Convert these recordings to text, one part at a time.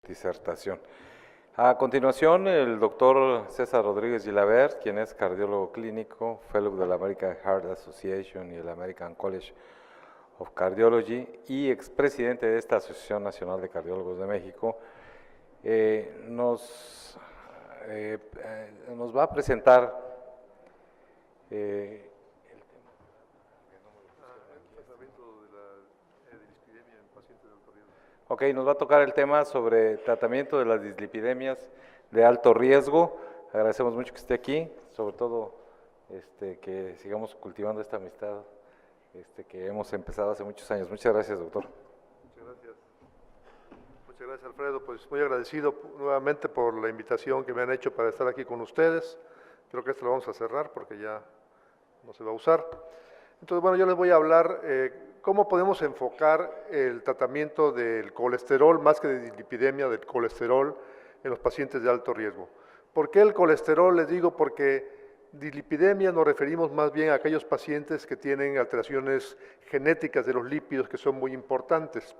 Disertación. A continuación, el doctor César Rodríguez Gilabert, quien es cardiólogo clínico, fellow de la American Heart Association y el American College of Cardiology y expresidente de esta Asociación Nacional de Cardiólogos de México, nos va a presentar nos va a tocar el tema sobre tratamiento de las dislipidemias de alto riesgo. Agradecemos mucho que esté aquí, sobre todo que sigamos cultivando esta amistad que hemos empezado hace muchos años. Muchas gracias, doctor. Muchas gracias. Muchas gracias, Alfredo. Pues muy agradecido nuevamente por la invitación que me han hecho para estar aquí con ustedes. Creo que esto lo vamos a cerrar porque ya no se va a usar. Entonces, bueno, yo les voy a hablar cómo podemos enfocar el tratamiento del colesterol, más que de dislipidemia, del colesterol en los pacientes de alto riesgo. ¿Por qué el colesterol? Les digo porque dislipidemia nos referimos más bien a aquellos pacientes que tienen alteraciones genéticas de los lípidos que son muy importantes.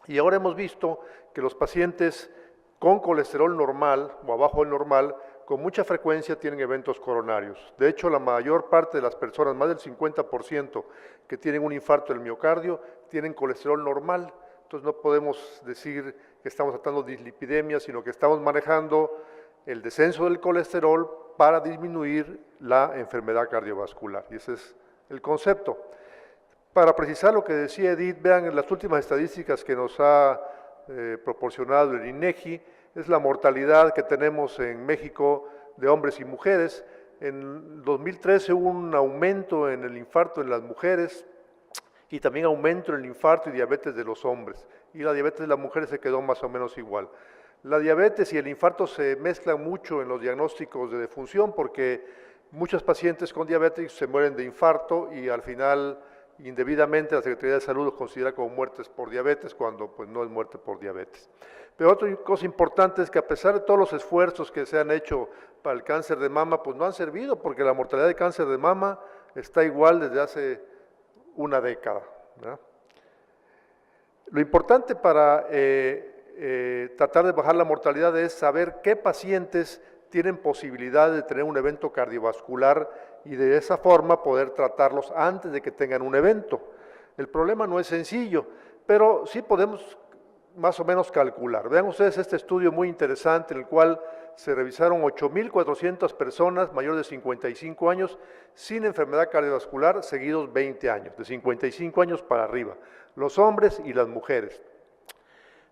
Y ahora hemos visto que los pacientes con colesterol normal o abajo del normal con mucha frecuencia tienen eventos coronarios. De hecho, la mayor parte de las personas, más del 50% que tienen un infarto del miocardio, tienen colesterol normal. Entonces no podemos decir que estamos tratando dislipidemia, sino que estamos manejando el descenso del colesterol para disminuir la enfermedad cardiovascular. Y ese es el concepto. Para precisar lo que decía Edith, vean en las últimas estadísticas que nos ha proporcionado el INEGI, es la mortalidad que tenemos en México de hombres y mujeres. En 2013 hubo un aumento en el infarto en las mujeres y también aumento en el infarto y diabetes de los hombres. Y la diabetes de las mujeres se quedó más o menos igual. La diabetes y el infarto se mezclan mucho en los diagnósticos de defunción porque muchos pacientes con diabetes se mueren de infarto y al final indebidamente la Secretaría de Salud los considera como muertes por diabetes cuando pues no es muerte por diabetes. Pero otra cosa importante es que a pesar de todos los esfuerzos que se han hecho para el cáncer de mama, pues no han servido porque la mortalidad de cáncer de mama está igual desde hace una década, ¿verdad? Lo importante para tratar de bajar la mortalidad es saber qué pacientes tienen posibilidad de tener un evento cardiovascular y de esa forma poder tratarlos antes de que tengan un evento. El problema no es sencillo, pero sí podemos más o menos calcular. Vean ustedes este estudio muy interesante en el cual se revisaron 8,400 personas mayores de 55 años sin enfermedad cardiovascular seguidos 20 años, de 55 años para arriba, los hombres y las mujeres.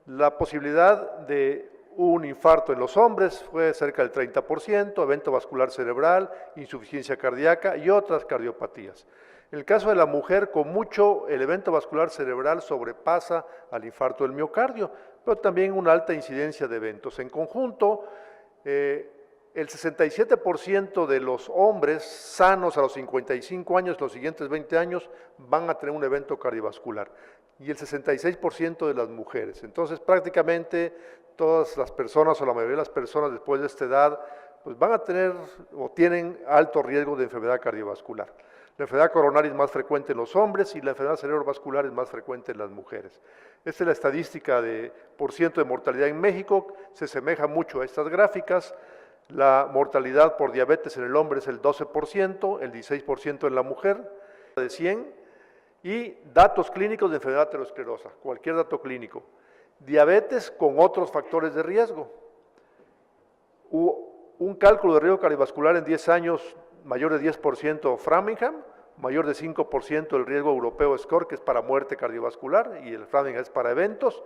La posibilidad de un infarto en los hombres fue cerca del 30%, evento vascular cerebral, insuficiencia cardíaca y otras cardiopatías. En el caso de la mujer, con mucho, el evento vascular cerebral sobrepasa al infarto del miocardio, pero también una alta incidencia de eventos. En conjunto, el 67% de los hombres sanos a los 55 años, los siguientes 20 años, van a tener un evento cardiovascular, y el 66% de las mujeres. Entonces, prácticamente todas las personas o la mayoría de las personas después de esta edad, pues van a tener o tienen alto riesgo de enfermedad cardiovascular. La enfermedad coronaria es más frecuente en los hombres y la enfermedad cerebrovascular es más frecuente en las mujeres. Esta es la estadística de % de mortalidad en México, se asemeja mucho a estas gráficas. La mortalidad por diabetes en el hombre es el 12%, el 16% en la mujer, de 100, y datos clínicos de enfermedad aterosclerosa, cualquier dato clínico. Diabetes con otros factores de riesgo. Un cálculo de riesgo cardiovascular en 10 años mayor de 10% Framingham, mayor de 5% el riesgo europeo SCORE, que es para muerte cardiovascular, y el Framingham es para eventos,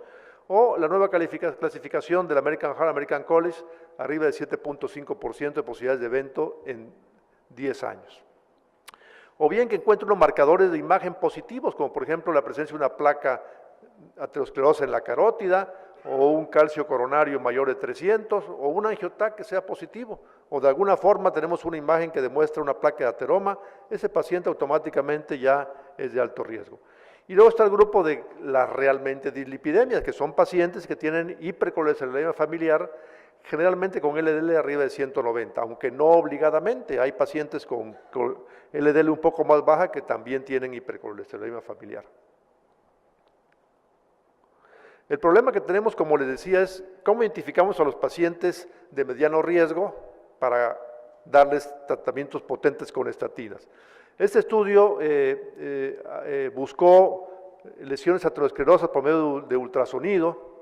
o la nueva clasificación del American Heart American College, arriba de 7.5% de posibilidades de evento en 10 años. O bien que encuentre unos marcadores de imagen positivos, como por ejemplo la presencia de una placa aterosclerosa en la carótida, o un calcio coronario mayor de 300, o un angiotac que sea positivo, o de alguna forma tenemos una imagen que demuestra una placa de ateroma, ese paciente automáticamente ya es de alto riesgo. Y luego está el grupo de las realmente dislipidemias, que son pacientes que tienen hipercolesterolemia familiar, generalmente con LDL arriba de 190, aunque no obligadamente, hay pacientes con LDL un poco más baja que también tienen hipercolesterolemia familiar. El problema que tenemos, como les decía, es cómo identificamos a los pacientes de mediano riesgo para darles tratamientos potentes con estatinas. Este estudio buscó lesiones aterosclerosas por medio de ultrasonido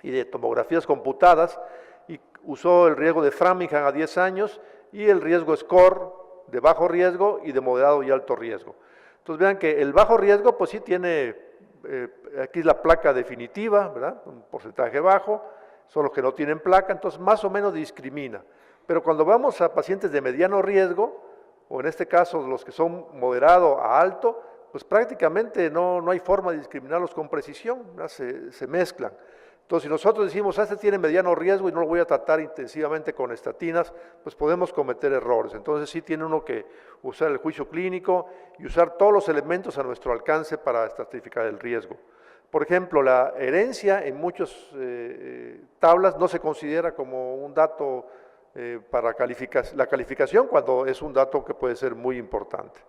y de tomografías computadas y usó el riesgo de Framingham a 10 años y el riesgo SCORE de bajo riesgo y de moderado y alto riesgo. Entonces vean que el bajo riesgo pues sí tiene, aquí es la placa definitiva, ¿verdad? Un porcentaje bajo, son los que no tienen placa, entonces más o menos discrimina. Pero cuando vamos a pacientes de mediano riesgo, o en este caso los que son moderado a alto, pues prácticamente no hay forma de discriminarlos con precisión, se mezclan. Entonces, si nosotros decimos, este tiene mediano riesgo y no lo voy a tratar intensivamente con estatinas, pues podemos cometer errores. Entonces, sí tiene uno que usar el juicio clínico y usar todos los elementos a nuestro alcance para estratificar el riesgo. Por ejemplo, la herencia en muchas tablas no se considera como un dato para la calificación, cuando es un dato que puede ser muy importante.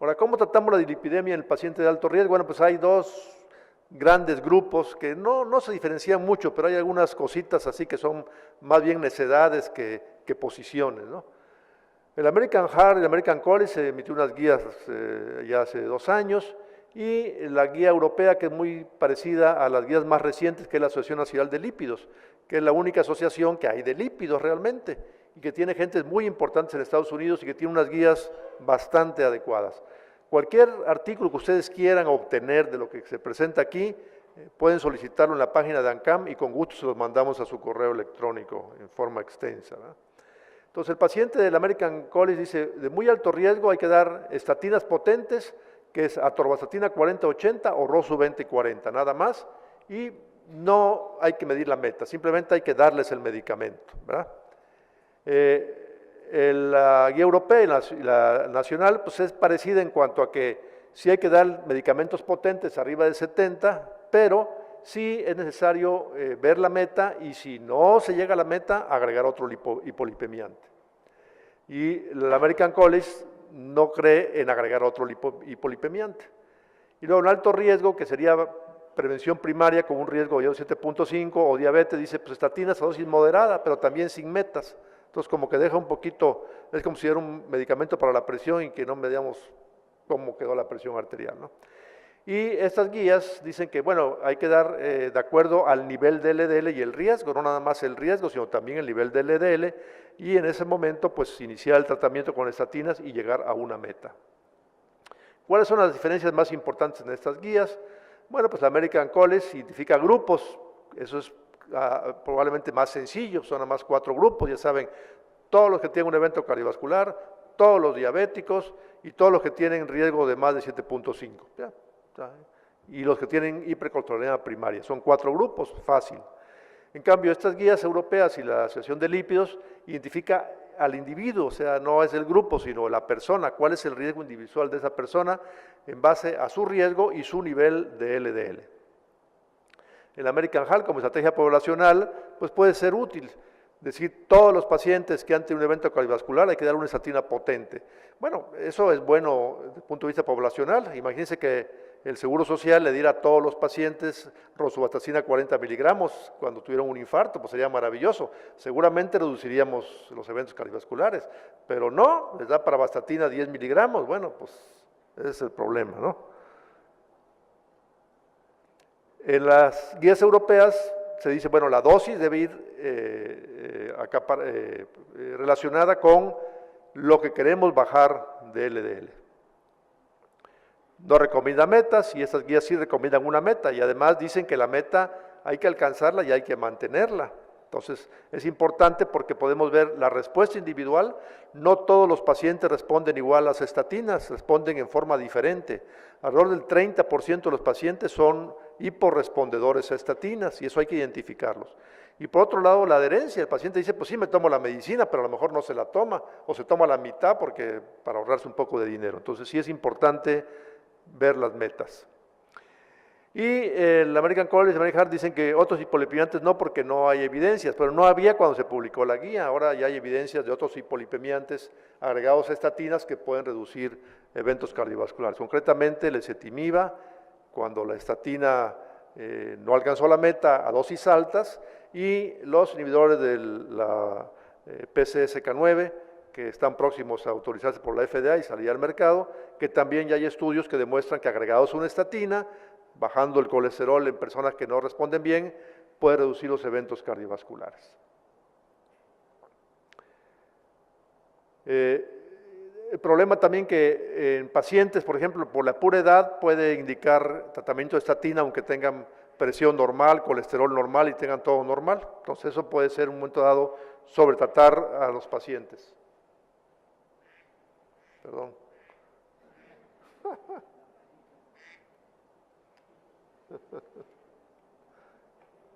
Ahora, ¿cómo tratamos la dislipidemia en el paciente de alto riesgo? Bueno, pues hay dos grandes grupos que no se diferencian mucho, pero hay algunas cositas así que son más bien necedades que posiciones, ¿no? El American Heart y el American College se emitió unas guías ya hace 2 años, y la guía europea, que es muy parecida a las guías más recientes, que es la Asociación Nacional de Lípidos, que es la única asociación que hay de lípidos realmente, y que tiene gentes muy importantes en Estados Unidos y que tiene unas guías bastante adecuadas. Cualquier artículo que ustedes quieran obtener de lo que se presenta aquí, pueden solicitarlo en la página de ANCAM y con gusto se los mandamos a su correo electrónico en forma extensa, ¿verdad? Entonces, el paciente del American College dice, de muy alto riesgo hay que dar estatinas potentes, que es atorvastatina 40-80 o Rosu 20-40, nada más, y no hay que medir la meta, simplemente hay que darles el medicamento, ¿verdad? La guía europea y la nacional pues es parecida en cuanto a que sí hay que dar medicamentos potentes arriba de 70, pero sí es necesario ver la meta y si no se llega a la meta, agregar otro hipolipemiante. Y el American College no cree en agregar otro hipolipemiante. Y luego en alto riesgo, que sería prevención primaria con un riesgo de 7.5 o diabetes, dice pues estatinas a dosis moderada, pero también sin metas. Entonces como que deja un poquito, es como si era un medicamento para la presión y que no medíamos cómo quedó la presión arterial, ¿no? Y estas guías dicen que, bueno, hay que dar de acuerdo al nivel de LDL y el riesgo, no nada más el riesgo, sino también el nivel de LDL, y en ese momento, pues, iniciar el tratamiento con estatinas y llegar a una meta. ¿Cuáles son las diferencias más importantes en estas guías? Bueno, pues la American College identifica grupos, eso es probablemente más sencillo, son nada más 4 grupos, ya saben, todos los que tienen un evento cardiovascular, todos los diabéticos y todos los que tienen riesgo de más de 7.5. Y los que tienen hipercolesterolemia primaria. Son 4 grupos, fácil. En cambio, estas guías europeas y la Asociación de Lípidos identifica al individuo, o sea, no es el grupo, sino la persona, cuál es el riesgo individual de esa persona en base a su riesgo y su nivel de LDL. El American Heart como estrategia poblacional, pues puede ser útil. Decir, todos los pacientes que han tenido un evento cardiovascular hay que dar una estatina potente. Bueno, eso es bueno desde el punto de vista poblacional. Imagínense que el Seguro Social le diera a todos los pacientes rosuvastatina 40 miligramos cuando tuvieron un infarto, pues sería maravilloso. Seguramente reduciríamos los eventos cardiovasculares, pero no, les da para vastatina 10 miligramos. Bueno, pues ese es el problema, ¿no? En las guías europeas se dice, bueno, la dosis debe ir relacionada con lo que queremos bajar de LDL. No recomienda metas y estas guías sí recomiendan una meta y además dicen que la meta hay que alcanzarla y hay que mantenerla. Entonces es importante porque podemos ver la respuesta individual. No todos los pacientes responden igual a las estatinas, responden en forma diferente. Alrededor del 30% de los pacientes son hiporrespondedores a estatinas y eso hay que identificarlos. Y por otro lado, la adherencia. El paciente dice, pues sí, me tomo la medicina, pero a lo mejor no se la toma o se toma la mitad para ahorrarse un poco de dinero. Entonces sí es importante ver las metas. Y el American College y el American Heart dicen que otros hipolipemiantes no, porque no hay evidencias, pero no había cuando se publicó la guía. Ahora ya hay evidencias de otros hipolipemiantes agregados a estatinas que pueden reducir eventos cardiovasculares, concretamente el ezetimiba cuando la estatina no alcanzó la meta a dosis altas, y los inhibidores de la PCSK9, que están próximos a autorizarse por la FDA y salir al mercado, que también ya hay estudios que demuestran que agregados a una estatina, bajando el colesterol en personas que no responden bien, puede reducir los eventos cardiovasculares. El problema también que en pacientes, por ejemplo, por la pura edad, puede indicar tratamiento de estatina aunque tengan presión normal, colesterol normal y tengan todo normal. Entonces eso puede ser en un momento dado sobretratar a los pacientes. Perdón.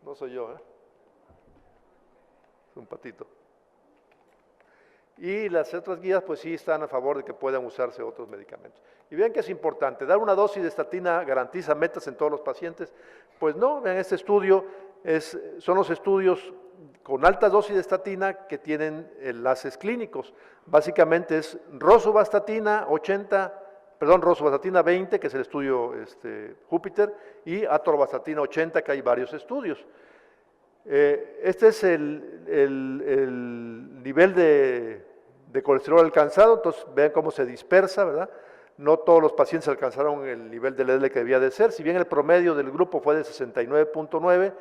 No soy yo, ¿eh? Es un patito. Y las otras guías pues sí están a favor de que puedan usarse otros medicamentos. Y vean que es importante, dar una dosis de estatina garantiza metas en todos los pacientes. Pues no, vean, este estudio son los estudios con altas dosis de estatina que tienen enlaces clínicos. Básicamente es rosuvastatina 20, que es el estudio Júpiter, y atorvastatina 80, que hay varios estudios. Este es el nivel de colesterol alcanzado, entonces vean cómo se dispersa, ¿verdad? No todos los pacientes alcanzaron el nivel de LDL que debía de ser, si bien el promedio del grupo fue de 69.9,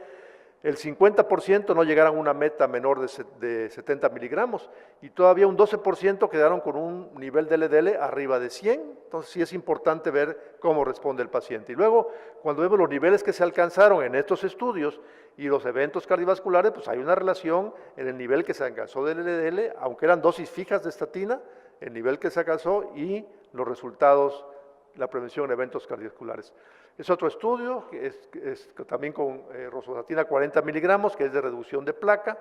el 50% no llegaron a una meta menor de 70 miligramos y todavía un 12% quedaron con un nivel de LDL arriba de 100, entonces sí es importante ver cómo responde el paciente. Y luego, cuando vemos los niveles que se alcanzaron en estos estudios y los eventos cardiovasculares, pues hay una relación en el nivel que se alcanzó del LDL, aunque eran dosis fijas de estatina, el nivel que se alcanzó y los resultados, la prevención de eventos cardiovasculares. Es otro estudio, que es también con rosuvastatina 40 miligramos, que es de reducción de placa,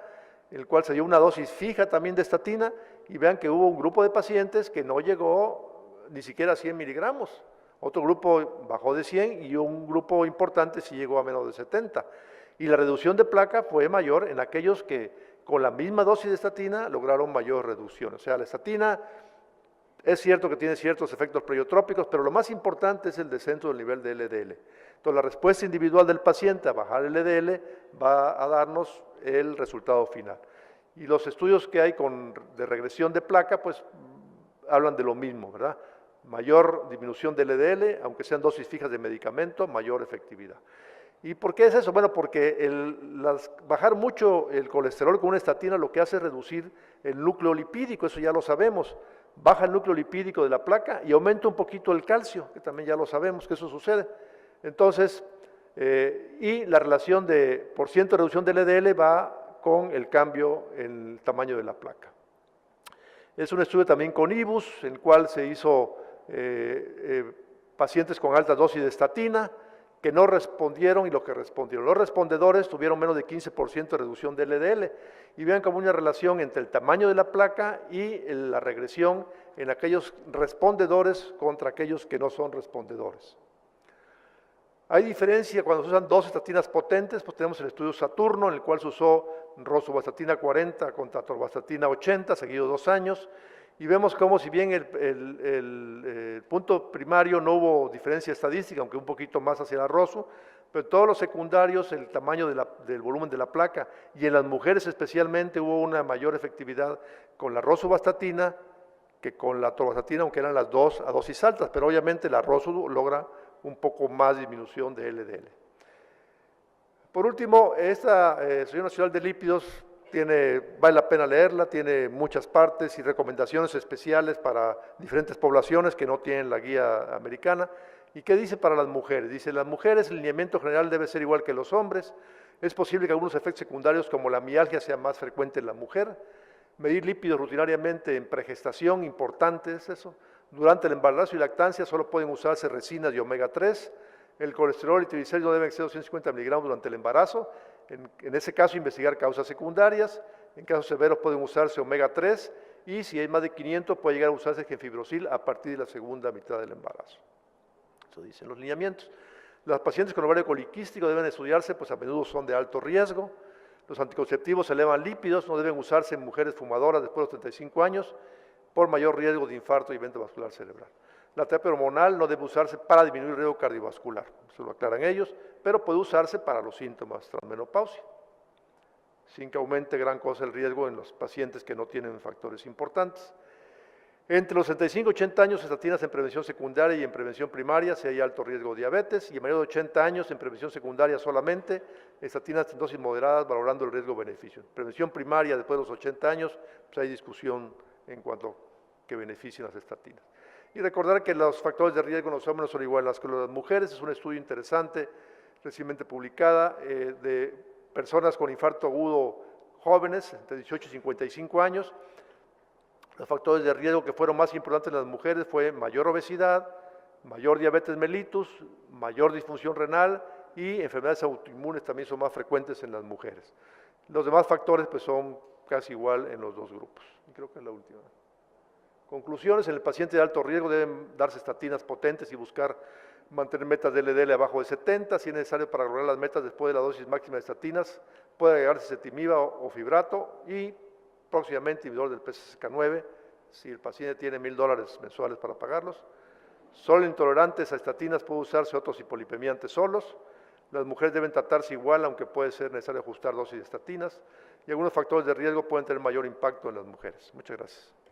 el cual se dio una dosis fija también de estatina, y vean que hubo un grupo de pacientes que no llegó ni siquiera a 100 miligramos, otro grupo bajó de 100 y un grupo importante sí llegó a menos de 70. Y la reducción de placa fue mayor en aquellos que con la misma dosis de estatina lograron mayor reducción. O sea, la estatina es cierto que tiene ciertos efectos pleiotrópicos, pero lo más importante es el descenso del nivel de LDL. Entonces, la respuesta individual del paciente a bajar el LDL va a darnos el resultado final. Y los estudios que hay de regresión de placa, pues hablan de lo mismo, ¿verdad? Mayor disminución del LDL, aunque sean dosis fijas de medicamento, mayor efectividad. ¿Y por qué es eso? Bueno, porque bajar mucho el colesterol con una estatina lo que hace es reducir el núcleo lipídico, eso ya lo sabemos. Baja el núcleo lipídico de la placa y aumenta un poquito el calcio, que también ya lo sabemos que eso sucede. Entonces, y la relación de % de reducción del LDL va con el cambio en el tamaño de la placa. Es un estudio también con IBUS, en el cual se hizo pacientes con altas dosis de estatina, que no respondieron y los que respondieron. Los respondedores tuvieron menos de 15% de reducción del LDL y vean como una relación entre el tamaño de la placa y la regresión en aquellos respondedores contra aquellos que no son respondedores. Hay diferencia cuando se usan dos estatinas potentes, pues tenemos el estudio Saturno, en el cual se usó rosuvastatina 40 contra atorvastatina 80, seguido 2 años, y vemos como si bien el punto primario no hubo diferencia estadística, aunque un poquito más hacia la rosu, pero todos los secundarios, el tamaño del volumen de la placa, y en las mujeres especialmente hubo una mayor efectividad con la rosuvastatina que con la atorvastatina, aunque eran las dos a dosis altas, pero obviamente la rosu logra un poco más disminución de LDL. Por último, esta Asociación Nacional de Lípidos vale la pena leerla, tiene muchas partes y recomendaciones especiales para diferentes poblaciones que no tienen la guía americana. ¿Y qué dice para las mujeres? Dice, las mujeres el lineamiento general debe ser igual que los hombres, es posible que algunos efectos secundarios como la mialgia sea más frecuente en la mujer, medir lípidos rutinariamente en pregestación, importante es eso, durante el embarazo y lactancia solo pueden usarse resinas y omega 3, el colesterol y triglicéridos no deben exceder 250 miligramos durante el embarazo, en ese caso investigar causas secundarias, en casos severos pueden usarse omega 3 y si hay más de 500 puede llegar a usarse genfibrosil a partir de la segunda mitad del embarazo. Eso dicen los lineamientos. Las pacientes con ovario poliquístico deben estudiarse, pues a menudo son de alto riesgo. Los anticonceptivos elevan lípidos, no deben usarse en mujeres fumadoras después de los 35 años por mayor riesgo de infarto y evento vascular cerebral. La terapia hormonal no debe usarse para disminuir el riesgo cardiovascular, eso lo aclaran ellos, pero puede usarse para los síntomas transmenopausia, sin que aumente gran cosa el riesgo en los pacientes que no tienen factores importantes. Entre los 65 y 80 años, estatinas en prevención secundaria y en prevención primaria si hay alto riesgo de diabetes, y en mayor de 80 años en prevención secundaria solamente, estatinas en dosis moderadas valorando el riesgo-beneficio. En prevención primaria después de los 80 años, pues hay discusión en cuanto a que beneficien las estatinas. Y recordar que los factores de riesgo en los hombres son iguales que las mujeres, es un estudio interesante recientemente publicada de personas con infarto agudo jóvenes, entre 18 y 55 años. Los factores de riesgo que fueron más importantes en las mujeres fue mayor obesidad, mayor diabetes mellitus, mayor disfunción renal y enfermedades autoinmunes también son más frecuentes en las mujeres. Los demás factores pues son casi igual en los dos grupos. Y creo que es la última. Conclusiones, en el paciente de alto riesgo deben darse estatinas potentes y buscar mantener metas de LDL abajo de 70, si es necesario para lograr las metas después de la dosis máxima de estatinas, puede agregarse ezetimiba o fibrato y próximamente inhibidor del PCSK9, si el paciente tiene $1,000 mensuales para pagarlos. Solo intolerantes a estatinas puede usarse otros hipolipemiantes solos. Las mujeres deben tratarse igual, aunque puede ser necesario ajustar dosis de estatinas. Y algunos factores de riesgo pueden tener mayor impacto en las mujeres. Muchas gracias.